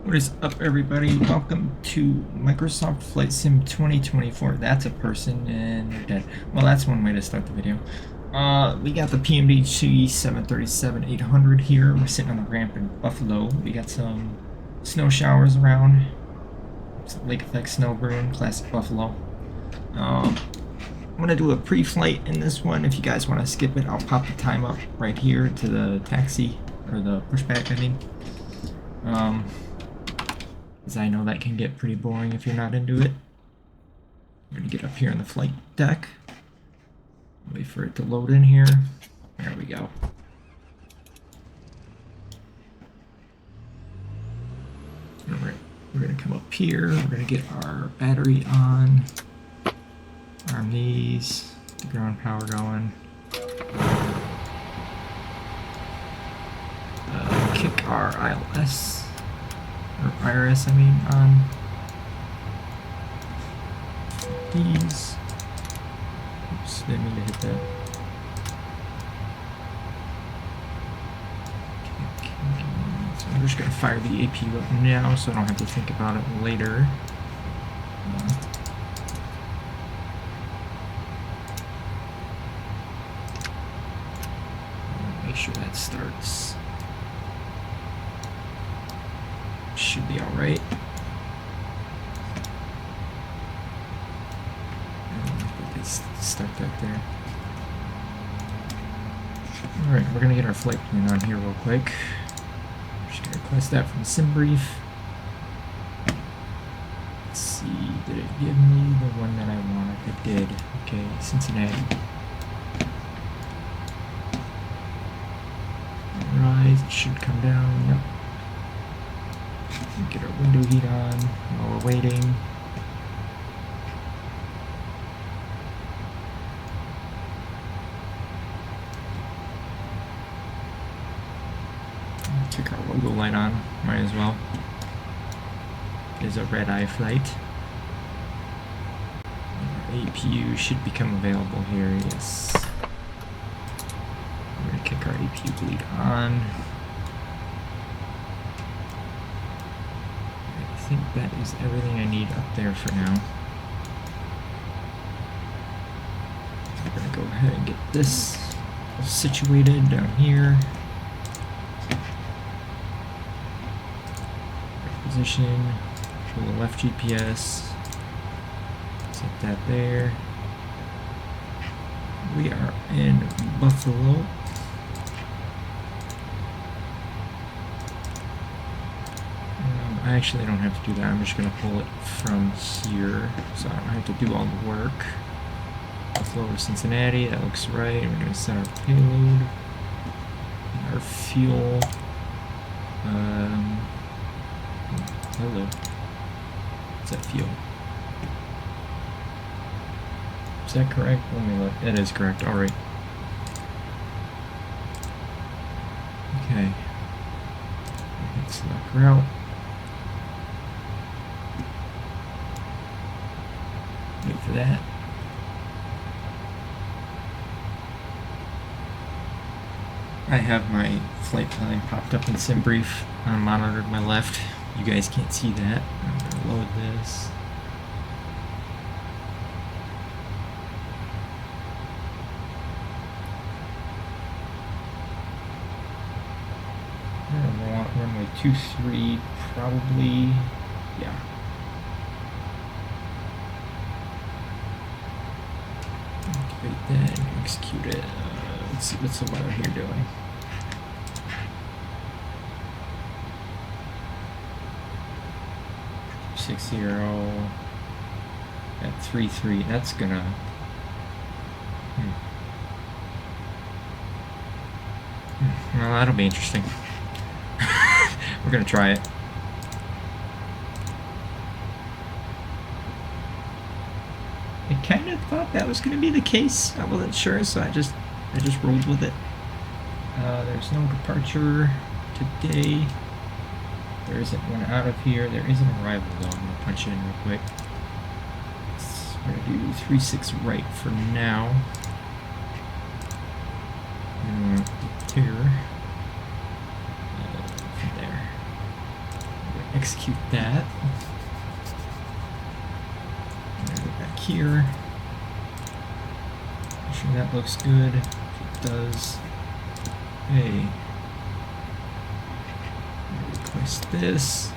What is up, everybody? Welcome to Microsoft Flight Sim 2024. That's a person and they're dead. Well, that's one way to start the video. We got the PMDG 737-800 here. We're sitting on the ramp in Buffalo. We got some snow showers around. Some lake effect snow balloon, classic Buffalo. I'm gonna do a pre-flight in this one. If you guys want to skip it, I'll pop the time up right here to the taxi, or the pushback, I mean. Because I know that can get pretty boring if you're not into it. I'm going to get up here on the flight deck. Wait for it to load in here. There we go. Alright, we're going to come up here. We're going to get our battery on. Arm these. The ground power going. Kick our ILS. Or IRS, I mean, on these. Oops, didn't mean to hit that. So I'm just going to fire the APU up now so I don't have to think about it later. Make sure that starts. Should be alright. Start that there. Alright, we're gonna get our flight plan on here real quick. Just gonna request that from SimBrief. Let's see, did it give me the one that I wanted? It did. Okay, Cincinnati. Rise, it should come down. Yep. Get our window heat on while we're waiting. Kick our logo light on, might as well. It is a red-eye flight. Our APU should become available here, yes. We're going to kick our APU bleed on. I think that is everything I need up there for now. I'm going to go ahead and get this situated down here. Position, pull the left GPS, set that there. We are in Buffalo. I actually don't have to do that. I'm just going to pull it from here, so I don't have to do all the work. Buffalo to Cincinnati, that looks right. We're going to set our payload, our fuel. Hello. What's that fuel? Is that correct? Let me look. That is correct. Alright. Okay. Let's select route. Wait for that. I have my flight plan popped up in SimBrief on monitor to my left. You guys can't see that. I'm going to load this. Runway 23, probably. Yeah. Activate that and execute it. Let's see what's the weather here doing. Six 0 at 3-3. That's gonna. Well, that'll be interesting. We're gonna try it. I kind of thought that was gonna be the case. I wasn't sure, so I just rolled with it. There's no departure today. There isn't one out of here. There is an arrival though. I'm going to punch it in real quick. We're going to do 36 right for now. And here. From there. execute that. I'm gonna go back here. Make sure that looks good. If it does. Hey. Replace this.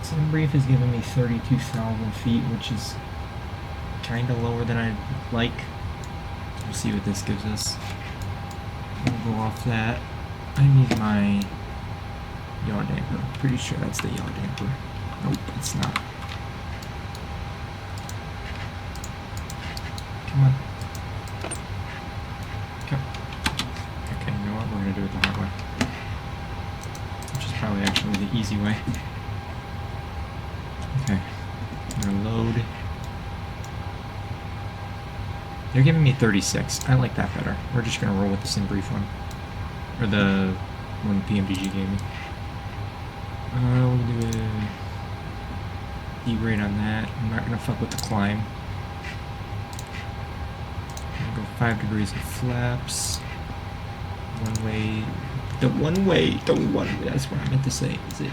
Sim brief is giving me 32,000 feet, which is kind of lower than I'd like. We'll see what this gives us. We'll go off that. I need my yaw damper. Pretty sure that's the yaw damper. Nope, it's not. Come on. Come. Okay, you know what? We're gonna do it the hard way. Which is probably actually the easy way. Okay. I'm gonna load. They're giving me 36. I like that better. We're just gonna roll with the sim brief one. Or the one PMDG gave me. We'll do a D-rate on that. I'm not gonna fuck with the climb. I'm gonna go 5 degrees of flaps. One way. The one way. That's what I meant to say. Is it?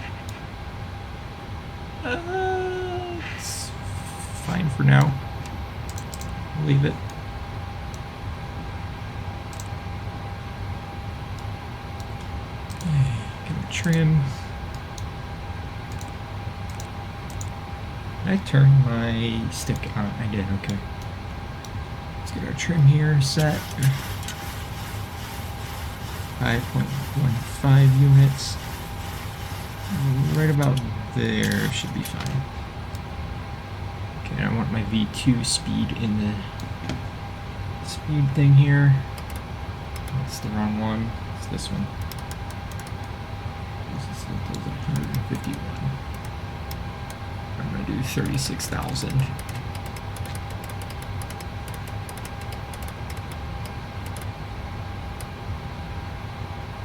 It's fine for now. I'll leave it. Gonna trim. Did I turn my stick on? I did, okay. Let's get our trim here set. 5.15 units. Right about there should be fine. Okay, I want my V2 speed in the speed thing here. That's the wrong one. It's this one. This is 151. I'm gonna do 36,000.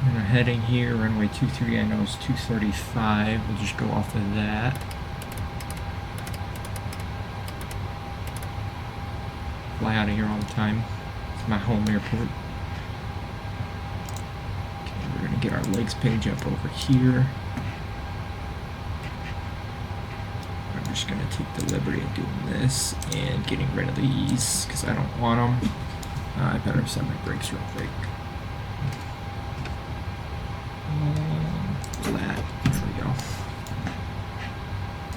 And our heading here, runway 23, I know is 235. We'll just go off of that. Fly out of here all the time. It's my home airport. Okay, we're gonna get our legs page up over here. I'm just gonna take the liberty of doing this and getting rid of these because I don't want them. I better set my brakes real quick. That. There we go.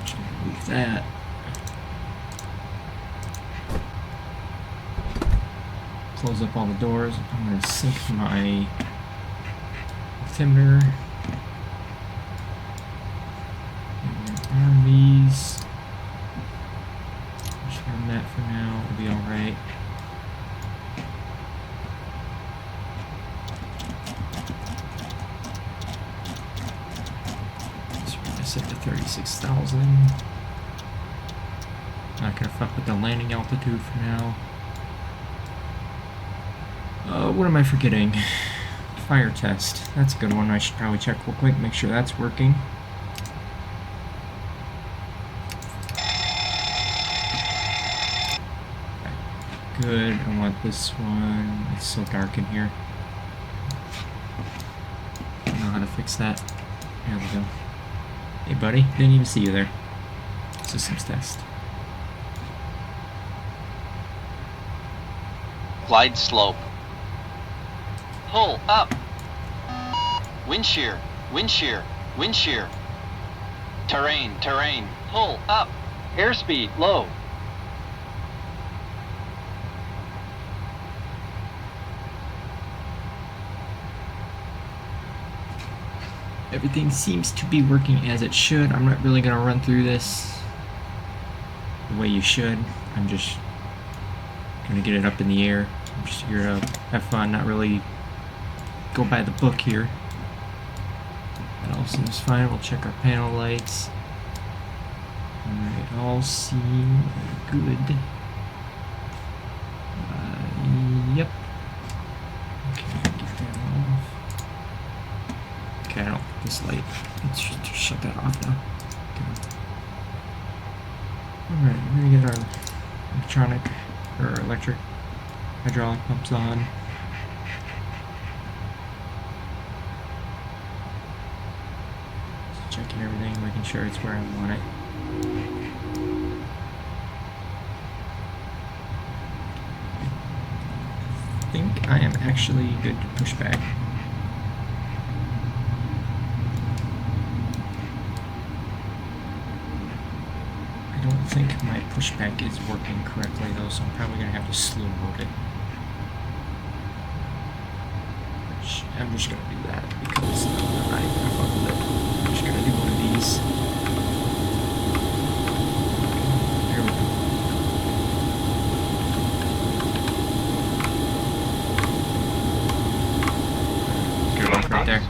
Just gonna leave that. Close up all the doors. I'm gonna sync my altimeter. Arm these. Just arm that for now. It'll be alright. Set to 36,000. Not gonna fuck with the landing altitude for now. What am I forgetting? Fire test. That's a good one. I should probably check real quick, make sure that's working. Okay. Good. I want this one. It's so dark in here. I don't know how to fix that. There we go. Hey buddy, didn't even see you there. Systems test. Glide slope. Pull up. Wind shear, wind shear, wind shear. Terrain, terrain. Pull up. Airspeed low. Everything seems to be working as it should. I'm not really going to run through this the way you should. I'm just going to get it up in the air. I'm just here to have fun, not really go by the book here. That all seems fine. We'll check our panel lights. Alright, all seem good. Yep. Okay, get that off. Okay, I don't like this light. Let's just shut that off now. Okay. Alright, we're gonna get our electronic, or electric hydraulic pumps on. checking everything, making sure it's where I want it. I think I am actually good to push back. I don't think my pushback is working correctly though, so I'm probably going to have to slow mode it. I'm just going to do that because I fuck with it. I'm just going to do one of these. There we go. Good luck right there.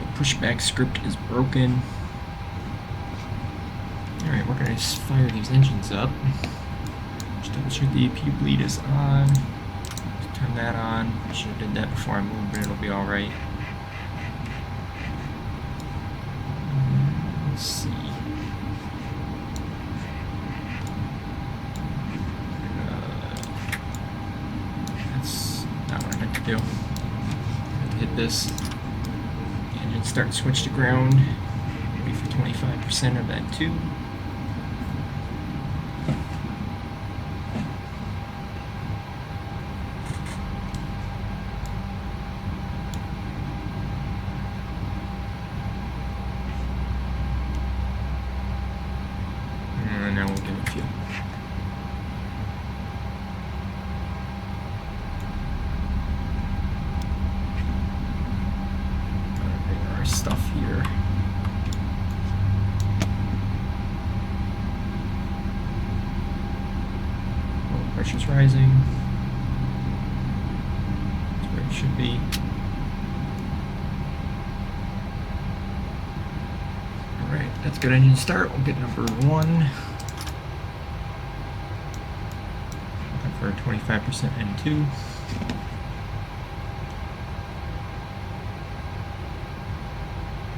The pushback script is broken. Alright, we're going to fire these engines up. Just double check the AP bleed is on. Turn that on. I should have did that before I moved, but it'll be alright. Let's see. That's not what I meant to do. I have to hit this. Engine start, switch to ground. Wait for 25% of that too. Now we'll give it fuel. Bring our stuff here. Oh, pressure's rising. That's where it should be. Alright, that's good engine start. We'll get number 1. For 25% N2.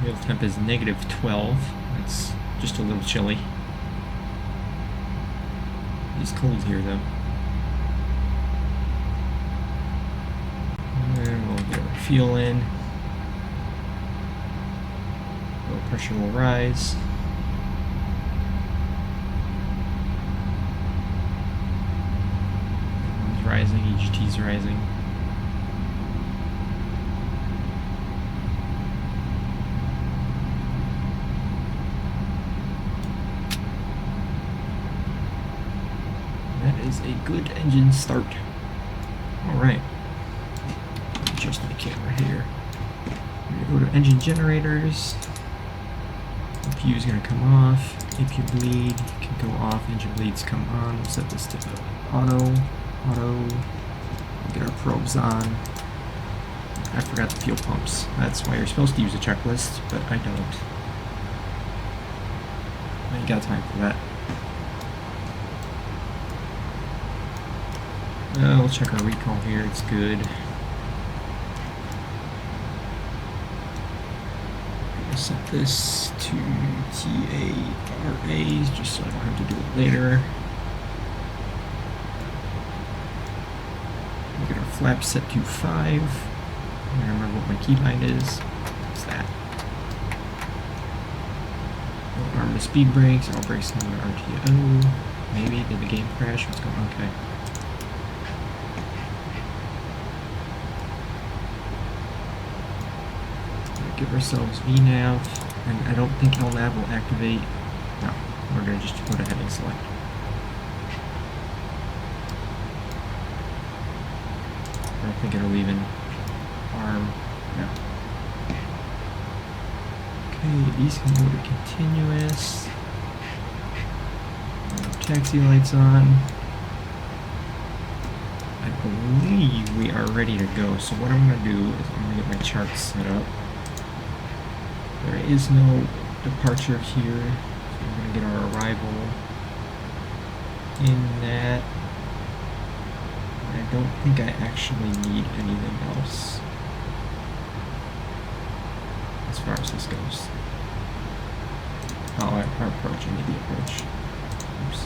Wheel temp is -12. That's just a little chilly. It's cold here though. And then we'll get our fuel in. Oil pressure will rise. Rising, EGT's rising. That is a good engine start. Alright. Adjust my camera here. We're going to go to engine generators. APU is going to come off. APU bleed can go off. Engine bleeds come on. We'll set this to auto. We'll get our probes on. I forgot the fuel pumps. That's why you're supposed to use a checklist, but I don't. I ain't got time for that. We'll check our recall here. It's good. I'll set this to TARA just so I don't have to do it later. Get our flaps set to 5. I remember what my keybind is. What's that? We'll arm the speed brakes. All brakes on the RTO. Maybe. Did the game crash? What's going on? Okay. We'll give ourselves VNAV. And I don't think LNAV will activate. No. We're going to just go to heading select. I think it'll even arm. No. Okay, these can go to continuous. Taxi lights on. I believe we are ready to go. So what I'm going to do is I'm going to get my charts set up. There is no departure here. So we're going to get our arrival in that. I don't think I actually need anything else as far as this goes. Oh, our approach, I need the approach. Oops.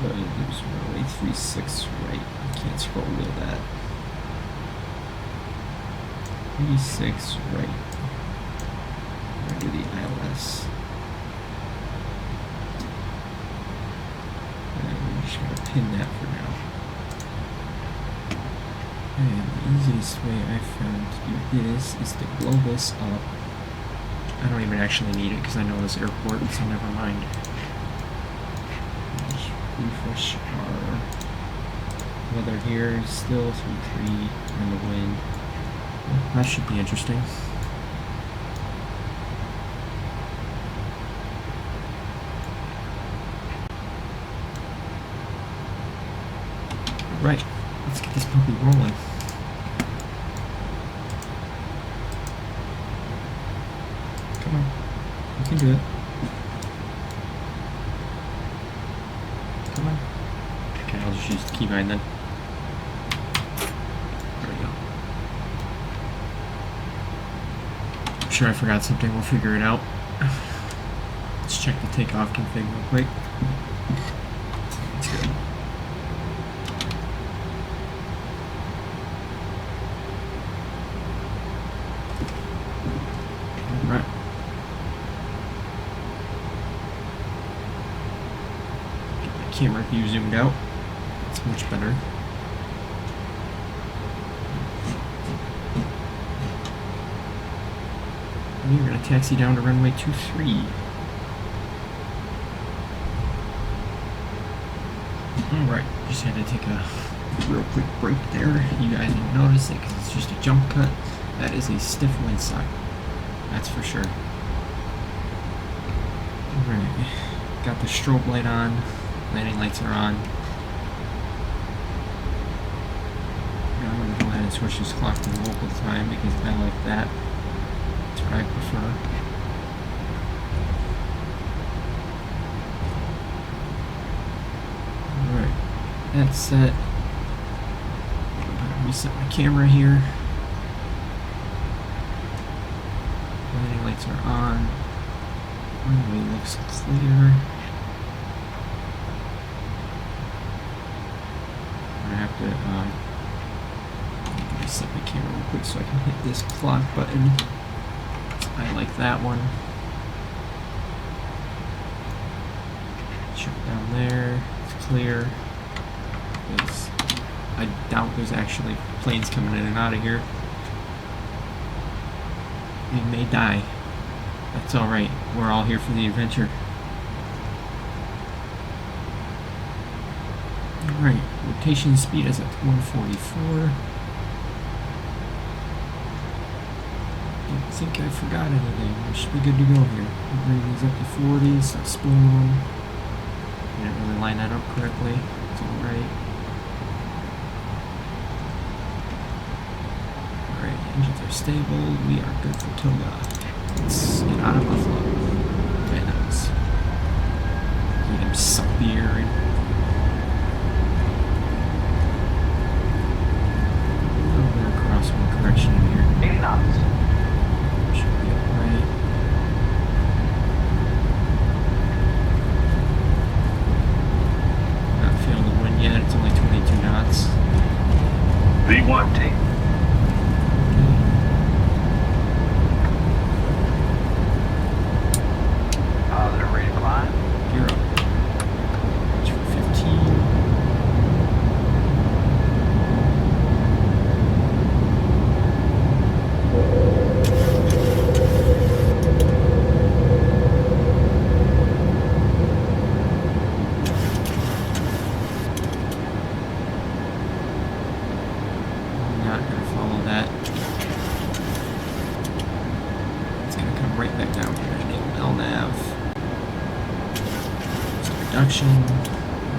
There's runway 36 right. I can't scroll with that. 36 right. Right to the ILS. And we're just going to pin that for now. And the easiest way I've found to do this is to blow this up. I don't even actually need it because I know this airport, so never mind. Just refresh our weather here. Still some tree and the wind. Well, that should be interesting. Right, let's get this puppy rolling. Come on, you can do it. Come on. Okay, I'll just use the keybind then. There we go. I'm sure I forgot something, we'll figure it out. Let's check the takeoff config real quick. That's good. Alright. Get my camera view zoomed out. It's much better. And you're going to taxi down to runway 23. Alright, just had to take a real quick break there. You guys didn't notice it because it's just a jump cut. That is a stiff windsock. That's for sure. Alright, got the strobe light on. Landing lights are on. Now I'm going to go ahead and switch this clock to local time because I like that. That's what I prefer. Alright, that's set. I'm going to reset my camera here. Landing lights are on. Runway looks clear. I have to reset my camera real quick so I can hit this clock button. I like that one. Shut down there. It's clear. I doubt there's actually planes coming in and out of here. We may die. That's alright. We're all here for the adventure. Alright, rotation speed is at 144. Don't think I forgot anything. We should be good to go here. We'll bring these up to 40, stop spooling them. Didn't really line that up correctly. It's alright. Alright, engines are stable. We are good for Toga. Let's get out of Buffalo. Okay, that was... Let him suck the air in. Crosswind correction in here. 80 knots. Should be alright. Not feeling the wind yet, it's only 22 knots. V1 take. They're ready to climb. Gear up. Watch for 15.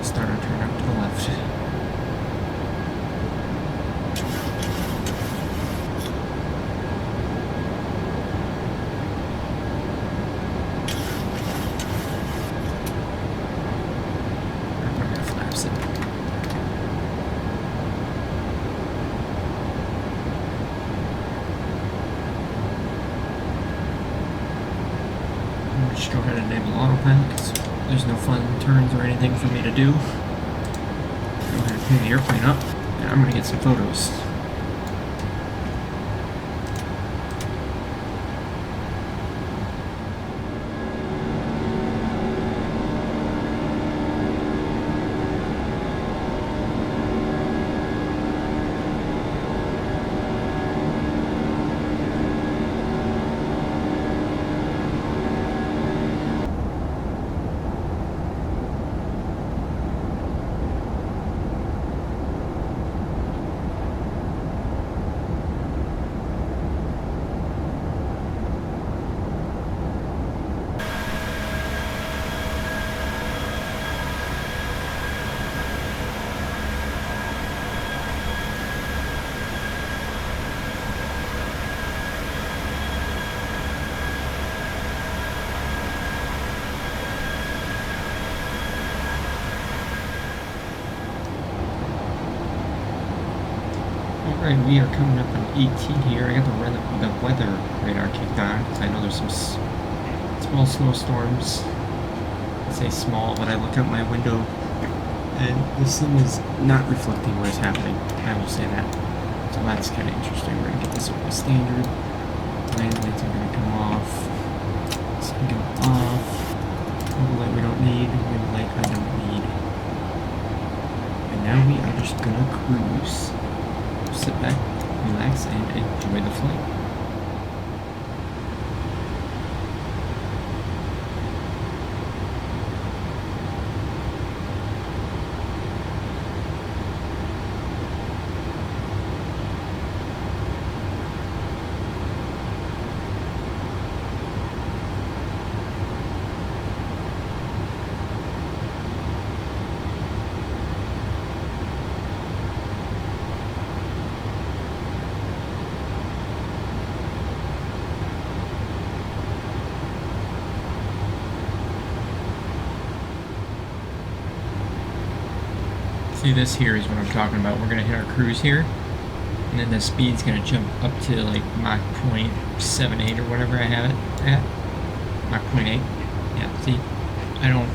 Start our turn up to the left. We're going to flaps it. Just go ahead and enable autopilot because there's no fun turns or anything for me to do. Go ahead and pick the airplane up, and I'm going to get some photos. Alright, we are coming up on 18 here. I got the weather radar kicked on because I know there's some small snowstorms. I say small, but I look out my window and the sun is not reflecting what is happening. I will say that. So that's kind of interesting. We're going to get this over to standard. Landing lights are going to come off. This can go off. Wind light we don't need. Wind light I don't need. And now we are just going to cruise. Sit back, relax, and enjoy the flight. See, this here is what I'm talking about. We're going to hit our cruise here, and then the speed's going to jump up to like Mach 0.78 or whatever I have it at. Mach 0.8. Yeah, see? I don't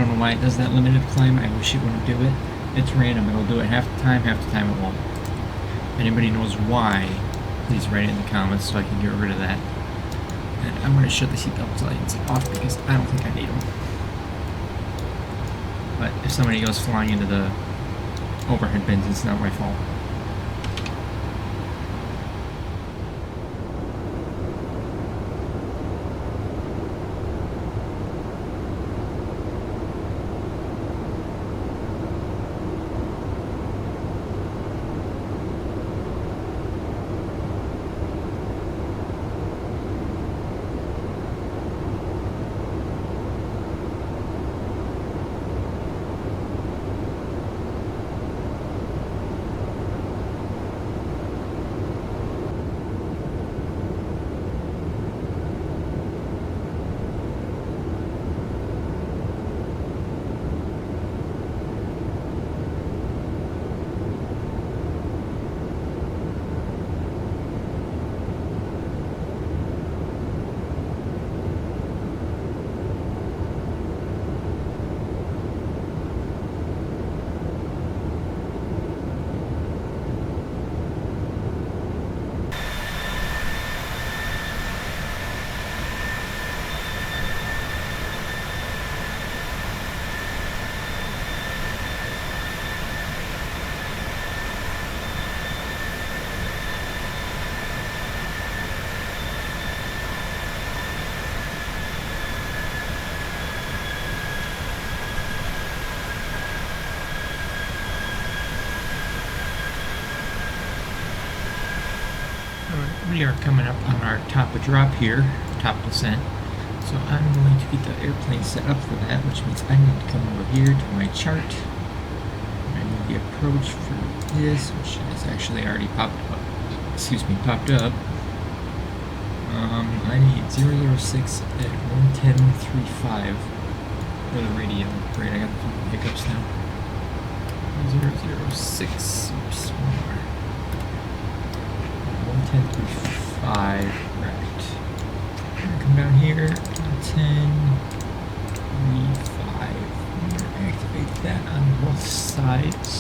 know why it does that limited climb. I wish it wouldn't do it. It's random. It'll do it half the time it won't. If anybody knows why, please write it in the comments so I can get rid of that. And I'm going to shut the seatbelt lights off because I don't think I need them. But if somebody goes flying into the overhead bins, it's not my fault. We are coming up on our top of drop here, top descent. So I'm going to get the airplane set up for that, which means I need to come over here to my chart. I need the approach for this, which is actually already popped up. I need 006 at 110.35 for the radio. Great, I got the hiccups now. 006, oops, one more. 110.35, right. I'm gonna come down here, 110.35. I'm gonna activate that on both sides.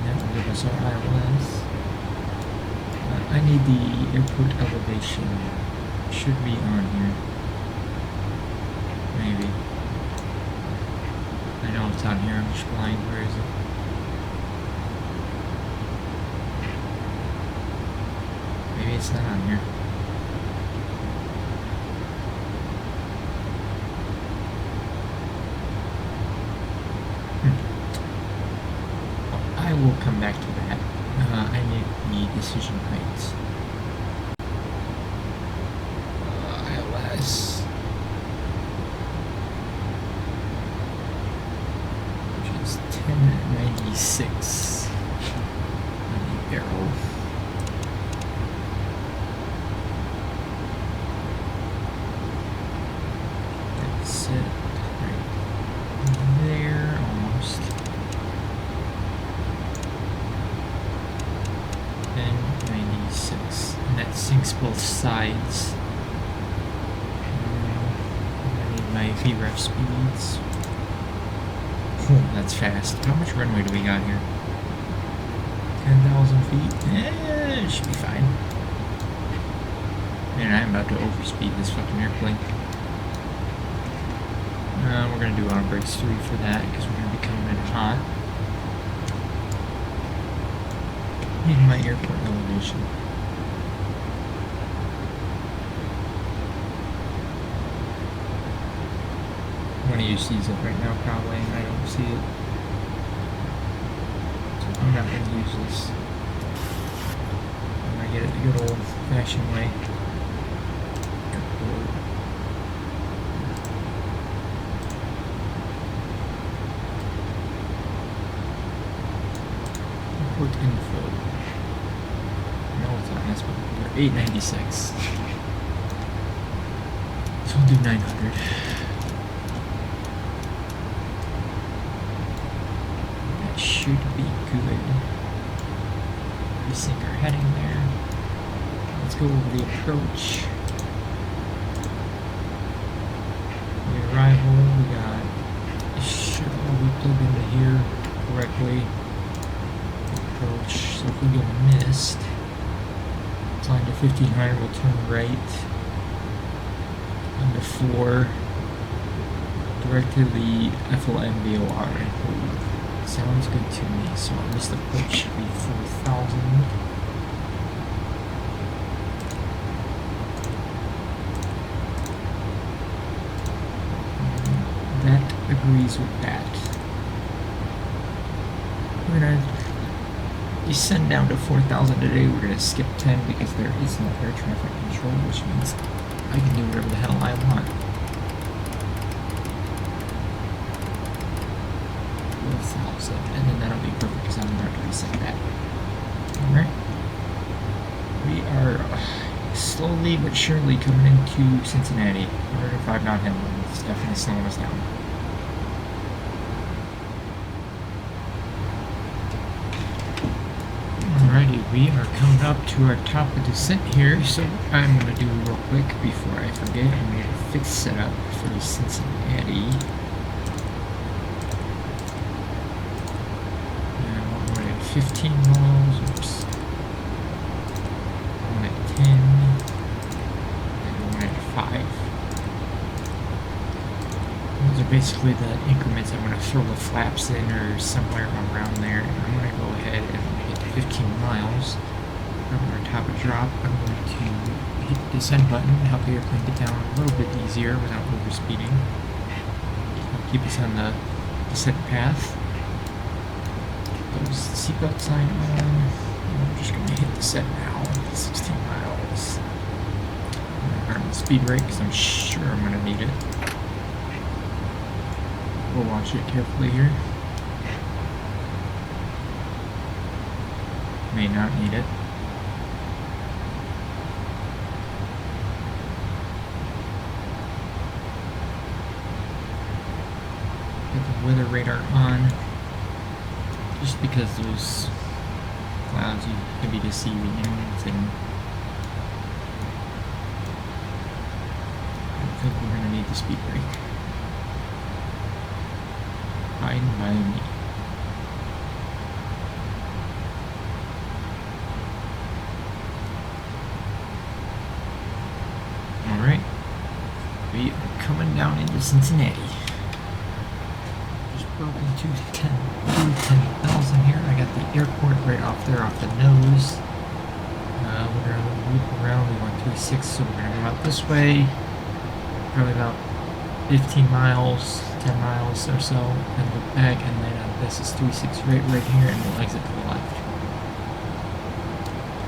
That will give us our ILS. I need the airport elevation. Should be on here. Maybe. I know it's on here, I'm just blind. Where is it? Maybe it's not on here. Well, I will come back to that. I need the decision heights. ILS. Which is 1096 on the arrow. That's it. Right there, almost. both sides. I need my VREF speeds. Oh, that's fast. How much runway do we got here? 10,000 feet? It should be fine. Man, I'm about to overspeed this fucking airplane. We're gonna do auto brakes 3 for that because we're gonna be coming in hot. Need my airport elevation. One of you sees it right now, probably, and I don't see it. So I'm not gonna use this. I'm gonna get it the good old-fashioned way. Airport. Airport info. No, it's not this one. They're 896. So we'll do 900. That should be good. We sync our heading there. Let's go over the approach. The arrival, we got sure we plug into here correctly. Approach, so if we go missed, flying to 1500, we'll turn right under 4, direct to the FLMBOR and hold. Sounds good to me, so our missed approach should be 4,000. That agrees with that. We're gonna descend down to 4,000 today. We're gonna skip 10 because there is no air traffic control, which means I can do whatever the hell I want. 4,000, and then that'll be perfect because I'm about to reset that. Alright. We are slowly but surely coming into Cincinnati. 105 knot hill. It's definitely slowing us down. Alrighty, we are coming up to our top of descent here, so I'm going to do real quick before I forget. I'm going to fix setup for Cincinnati. Now we're at 15 miles, oops. One at 10, and one at 5. Those are basically the increments I'm going to throw the flaps in or somewhere around there, and I'm going to go ahead and 15 miles. From our top of drop, I'm going to hit the descend button to help the airplane get down a little bit easier without overspeeding. It'll keep us on the descent path. Those seatbelt sign on. I'm just going to hit the set now. 16 miles. I'm going to arm the speed brake because I'm sure I'm going to need it. We'll watch it carefully here. May not need it. Get the weather radar on, just because those clouds can be deceiving, and I don't think we're going to need the speed brake. Fine by me. Alright, we are coming down into Cincinnati. Just broke into 10,000 here. I got the airport right off there, off the nose. We're going to loop around. We want 36, so we're going to go out this way. Probably about 15 miles, 10 miles or so, and look back, and then this is 36 right here, and we'll exit to the left.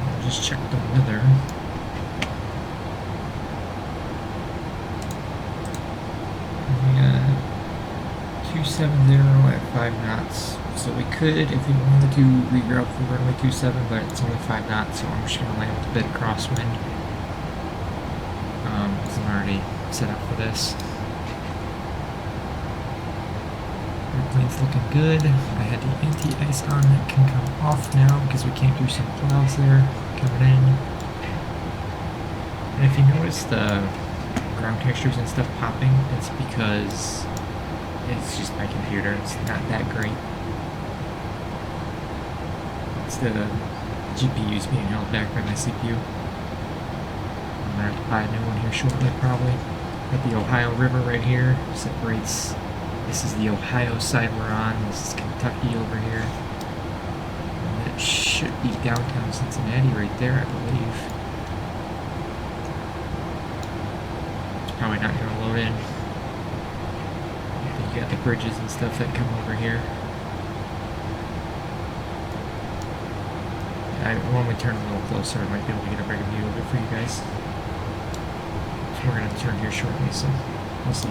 I'll just check the weather. We got 270 at 5 knots. So we could, if we wanted to, reroute from runway 27, but it's only 5 knots, so I'm just going to land with a bit of crosswind. Because I'm already set up for this. Airplane's looking good. I had the anti-ice on. That can come off now because we came through some clouds there coming in. And if you notice the ground textures and stuff popping, it's because it's just my computer. It's not that great. It's the GPU's being held back by my CPU. I'm gonna have to buy a new one here shortly, probably. Got the Ohio River right here. Separates. This is the Ohio side we're on. This is Kentucky over here. And that should be downtown Cincinnati right there, I believe. It's probably not going to load in. You got the bridges and stuff that come over here. When we turn a little closer, I might be able to get a better view of it for you guys. So we're going to turn here shortly, so we'll see.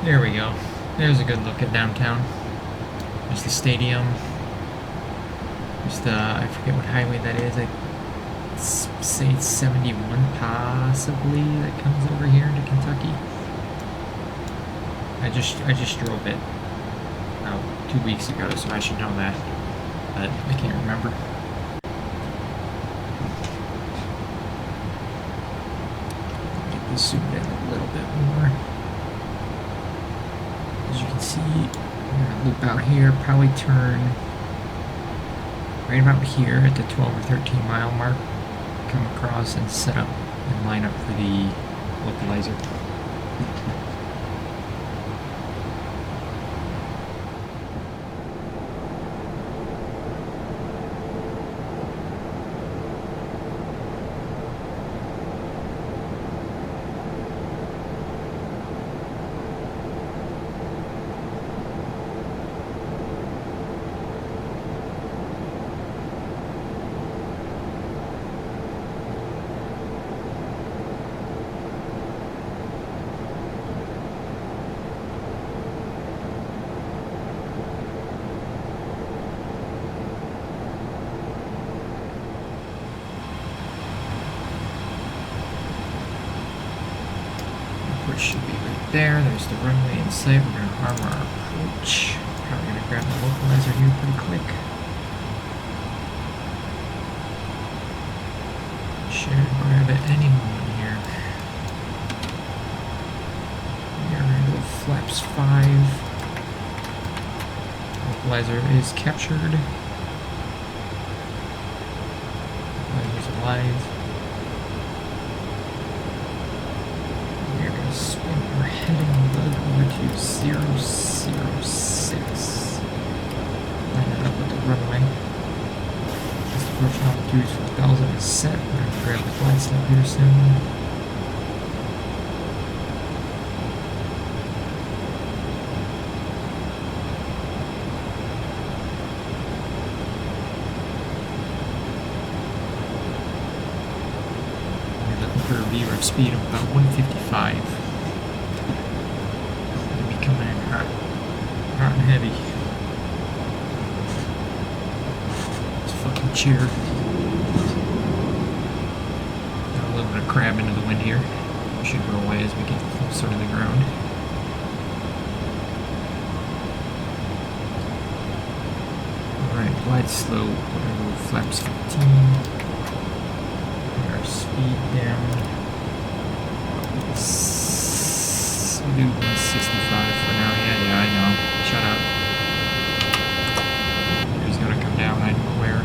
There we go. There's a good look at downtown. There's the stadium. There's the, I forget what highway that is. I say it's 71 possibly that comes over here into Kentucky. I just drove it 2 weeks ago, so I should know that, but I can't remember. Get this zoomed in a little bit more. As you can see, I'm going to loop out here, probably turn right about here at the 12 or 13 mile mark, come across and set up and line up for the localizer. Should be right there. There's the runway in sight. We're going to arm our approach. Probably going to grab the localizer here pretty quick. Should grab it any moment here. We're going to go flaps 5. Localizer is captured. Localizer's alive. Spin our heading lug over to 006. Line it up with the runway. Just approach altitude 4,000 is set. We're going to grab the glide slope here soon. We're looking for a VREF speed of about 155. Hot and heavy. This fucking chair. Got a little bit of crab into the wind here. We should go away as we get closer to the ground. Alright, glide slow. We're gonna go flaps 15. Put our speed down. We'll do 165 for now. Yeah, I know. Shut up. He's gonna come down, I know where.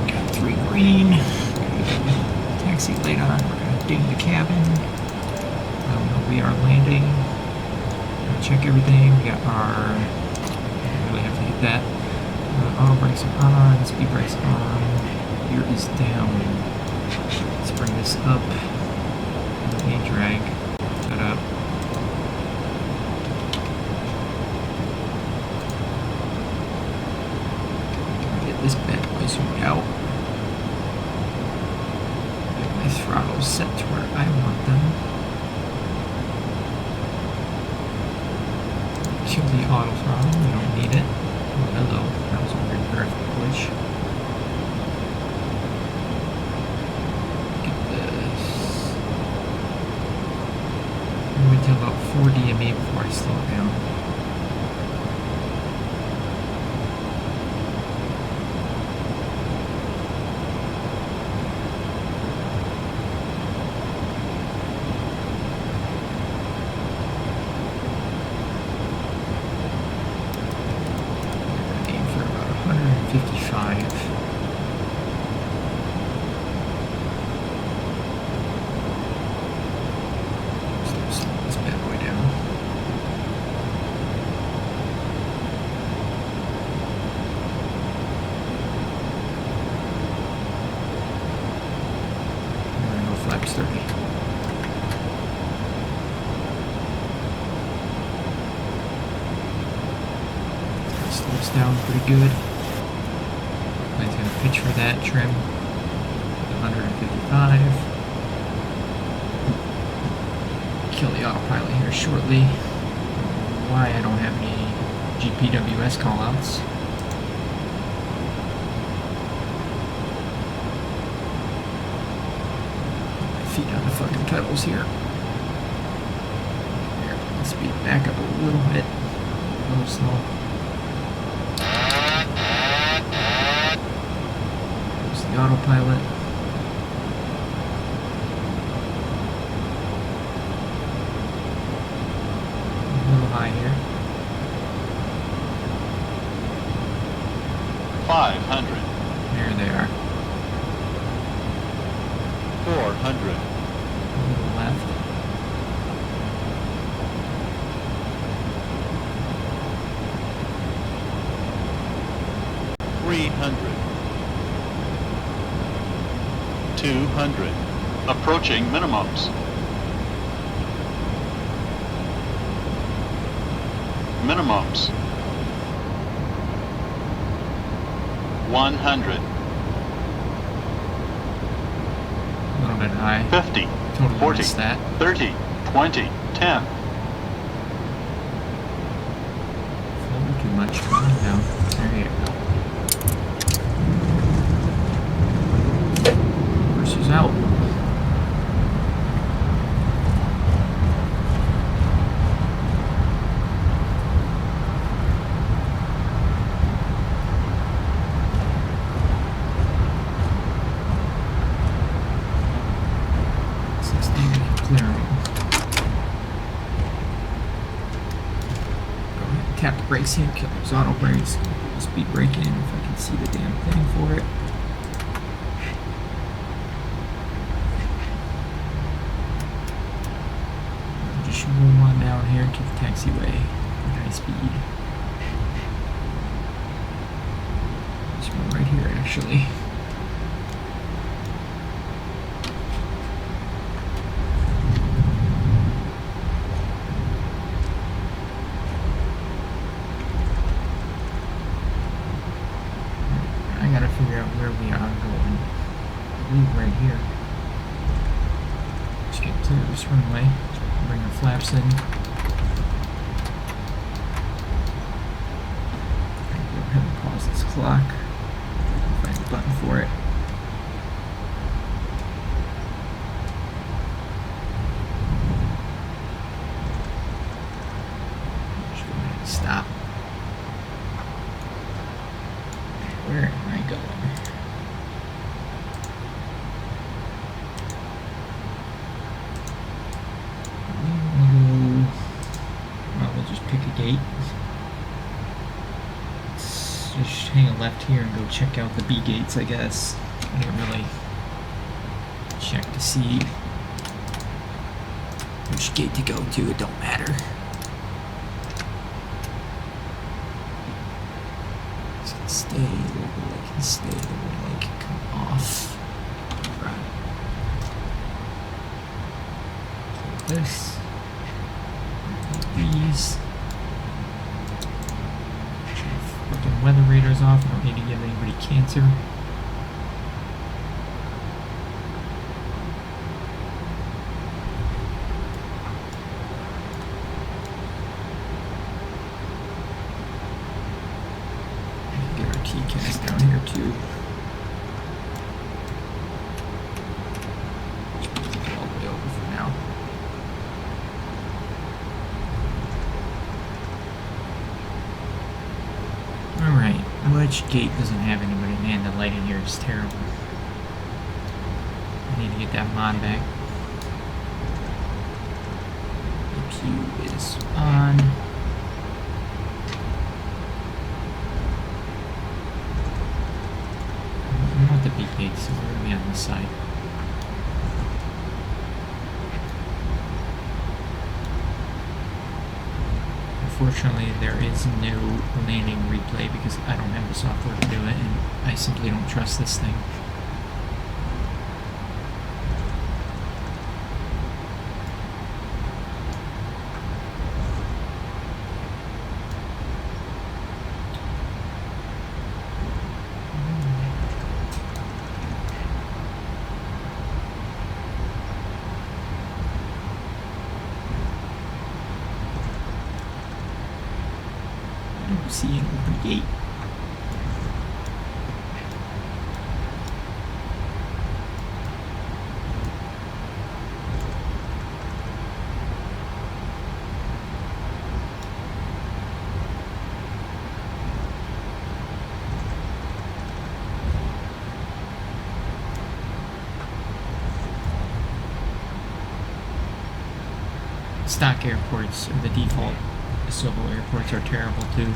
Got 3 green. Taxi light on. We're gonna ding the cabin. We are landing. Gonna check everything. We got our that. Auto brakes are on, speed brakes on, gear is down. Let's bring this up. Let me drag that up. Get this bad boy zoomed out. Get my throttles set to where I want them. Kill the auto throttle, we don't need it. Oh, hello, that was a weird graphic glitch. Get this. I'm going to do about 4 DME before I slow it down. Aim for about 155. Slow this bad boy down. I'm gonna go flaps 30. Slows down pretty good. Plane's gonna pitch for that trim. 155. Kill the autopilot here shortly. Why I don't have any GPWS callouts. My feet on the fucking pedals here. Here, let's speed back up a little bit. A little slow. There's the autopilot. A little high here. 500, There they are. 400, A little left. 300, 200, approaching minimums. Minimums. 100, A little bit high. 50, Totally 40, missed that. 30, 20, 10. Floating too much. Come on down. There you go. Versus out. Clearing. Go ahead and tap the brakes here, kill those auto brakes, speed brake in if I can see the damn thing for it. Just roll on down here to the taxiway at high speed. This one right here actually. I gotta figure out where we are going. I believe right here. Just get clear of this runway. Bring our flaps in. Go ahead and pause this clock. Find the button for it. Just go ahead and stop. Where am I going? Well, we'll just pick a gate. Let's just hang a left here and go check out the B gates, I guess. I didn't really check to see which gate to go to, it don't matter. Stay, I can stay, I can come off. Right. Hold this. These. Fucking weather radars off. I don't need to give anybody cancer. Get our TCAS down here too. All the way over for now. Alright, which gate doesn't have anybody? Man, the light in here is terrible. I need to get that mod back. APU is on. I want the big gate, so we're going to be on this side. Unfortunately, there is no landing replay because I don't have the software to do it, and I simply don't trust this thing. See an open gate. Stock airports, or the default civil airports, are terrible too.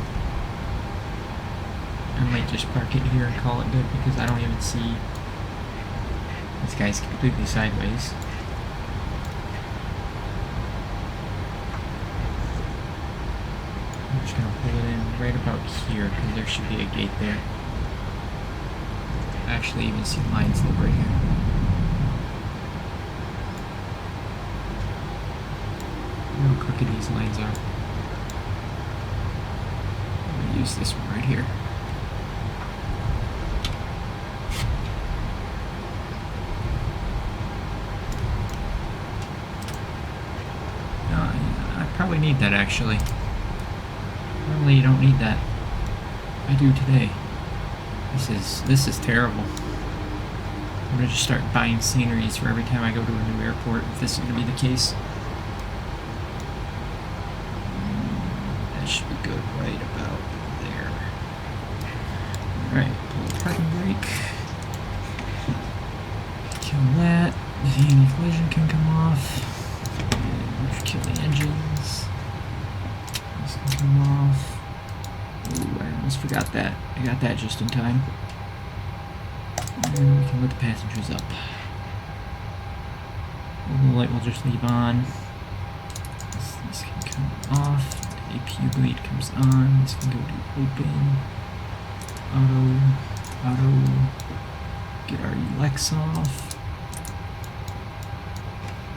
I might just park it here and call it good because I don't even see this guy's completely sideways. I'm just gonna pull it in right about here because there should be a gate there. I actually even see lines that right here. Look how crooked these lines are. I'm gonna use this one right here. Probably need that actually. Normally you don't need that. I do today. This is terrible. I'm gonna just start buying sceneries for every time I go to a new airport if this is gonna be the case. That should be good right about there. Alright, pull the parking brake. Kill that. The anti-collision can come off. Kill the engines. This can come off. Ooh, I almost forgot that. I got that just in time. And we can let the passengers up. The light will just leave on. This can come off. The APU bleed comes on. This can go to open. Auto. Get our UX off.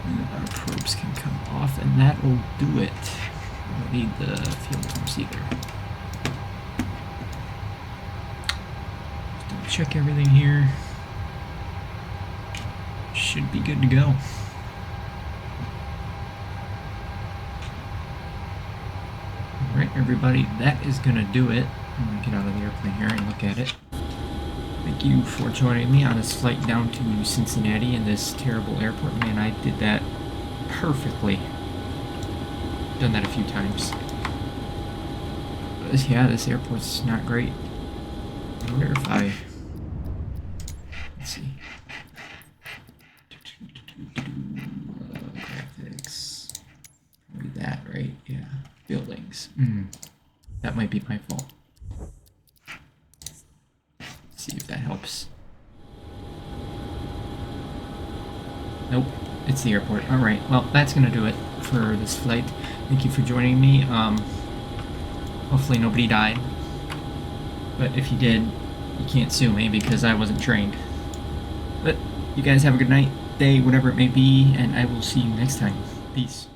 And our probes can come off, and that will do it. We don't need the fuel pumps either. Just double check everything here. Should be good to go. Alright, everybody, that is gonna do it. I'm gonna get out of the airplane here and look at it. Thank you for joining me on this flight down to Cincinnati in this terrible airport. Man, I did that perfectly. Done that a few times. But yeah, this airport's not great. I wonder if let's see. Graphics. Probably that, right? Yeah. Buildings. That might be my fault. See if that helps. Nope, it's the airport. Alright, well, that's gonna do it for this flight. Thank you for joining me. Hopefully nobody died. But if you did, you can't sue me because I wasn't trained. But you guys have a good night, day, whatever it may be, and I will see you next time. Peace.